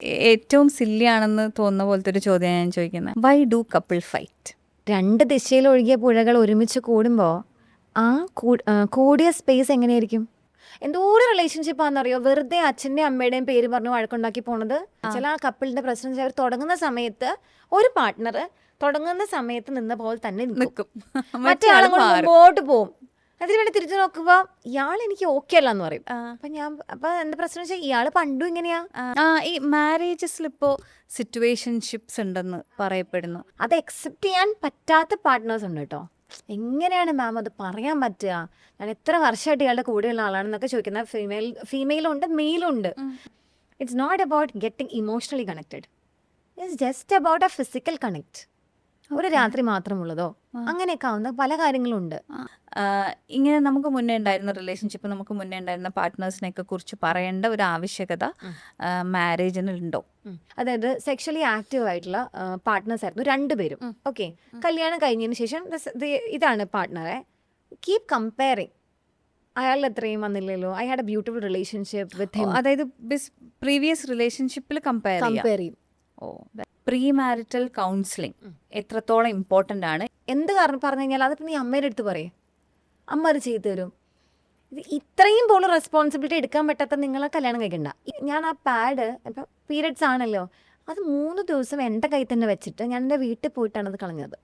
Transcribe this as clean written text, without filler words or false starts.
ഏറ്റവും സില്ലി ആണെന്ന് തോന്നുന്ന പോലത്തെ ഒരു ചോദ്യം ഞാൻ ചോദിക്കുന്നത്. Why do couple fight? രണ്ട് ദിശയിൽ ഒഴുകിയ പുഴകൾ ഒരുമിച്ച് കൂടുമ്പോൾ ആ കൂടിയ സ്പേസ് എങ്ങനെയായിരിക്കും? എന്തോരം റിലേഷൻഷിപ്പാണെന്നറിയോ വെറുതെ അച്ഛൻ്റെയും അമ്മയുടെയും പേര് പറഞ്ഞ് വഴക്കുണ്ടാക്കി പോണത്. ചില ആ കപ്പിളിന്റെ പ്രശ്നം അവർ തുടങ്ങുന്ന സമയത്ത് ഒരു പാർട്ട്ണർ തുടങ്ങുന്ന സമയത്ത് നിന്ന പോലെ തന്നെ നിൽക്കും, മറ്റേ ആൾ മുമ്പോട്ട് പോകും. അതിനുവേണ്ടി തിരിച്ചു നോക്കുമ്പോ ഇയാൾ എനിക്ക് ഓക്കെ അല്ല എന്ന് പറയും. അപ്പൊ എന്താ പ്രശ്നം വെച്ചാൽ ഇയാള് പണ്ടും ഇങ്ങനെയാ. ഈ മാരേജസിൽ ഇപ്പോ സിറ്റുവേഷൻഷിപ്സ് ഉണ്ടെന്ന് പറയപ്പെടുന്നു. അത് അക്സെപ്റ്റ് ചെയ്യാൻ പറ്റാത്ത പാർട്ട്നേഴ്സ് ഉണ്ട് കേട്ടോ. എങ്ങനെയാണ് മാം അത് പറയാൻ പറ്റുക? ഞാൻ എത്ര വർഷമായിട്ട് ഇയാളുടെ കൂടെയുള്ള ആളാണെന്നൊക്കെ ചോദിക്കുന്ന ഫീമെയിലും ഉണ്ട്, മെയിലും ഉണ്ട്. It's not about getting emotionally connected, it's just about a physical connect. ഒരു രാത്രി മാത്രമുള്ളതോ അങ്ങനെയൊക്കെ ആവുന്ന പല കാര്യങ്ങളുണ്ട്. ഇങ്ങനെ നമുക്ക് മുന്നേ ഉണ്ടായിരുന്ന റിലേഷൻഷിപ്പ്, നമുക്ക് മുന്നേ ഉണ്ടായിരുന്ന പാർട്ട്നേഴ്സിനെയൊക്കെ കുറിച്ച് പറയേണ്ട ഒരു ആവശ്യകത മാരേജിനുണ്ടോ? അതായത് സെക്ഷലി ആക്റ്റീവ് ആയിട്ടുള്ള പാർട്ട്നേഴ്സ് ആയിരുന്നു രണ്ടുപേരും. ഓക്കെ, കല്യാണം കഴിഞ്ഞതിന് ശേഷം ഇതാണ് പാർട്ട്ണറെ. Keep comparing. അയാൾ എത്രയും വന്നില്ലല്ലോ, I had A beautiful relationship with him. അതായത് പ്രീവിയസ് റിലേഷൻഷിപ്പിൽ കമ്പയർ ചെയ്യും. പ്രീ മാരിറ്റൽ കൗൺസിലിംഗ് എത്രത്തോളം ഇമ്പോർട്ടൻ്റ് ആണ്? എന്ത് കാരണം പറഞ്ഞു കഴിഞ്ഞാൽ അതിപ്പോൾ നീ അമ്മയുടെ അടുത്ത് പറയേ, അമ്മ അത് ചെയ്തു തരും. ഇത് ഇത്രയും പോലും റെസ്പോൺസിബിലിറ്റി എടുക്കാൻ പറ്റാത്ത നിങ്ങളെ കല്യാണം കഴിക്കണ്ട. ഞാൻ ആ പാഡ് ഇപ്പം പീരിയഡ്സ് ആണല്ലോ, അത് 3 ദിവസം എൻ്റെ കയ്യിൽ തന്നെ വെച്ചിട്ട് ഞാൻ എൻ്റെ വീട്ടിൽ പോയിട്ടാണ് അത് കളഞ്ഞത്.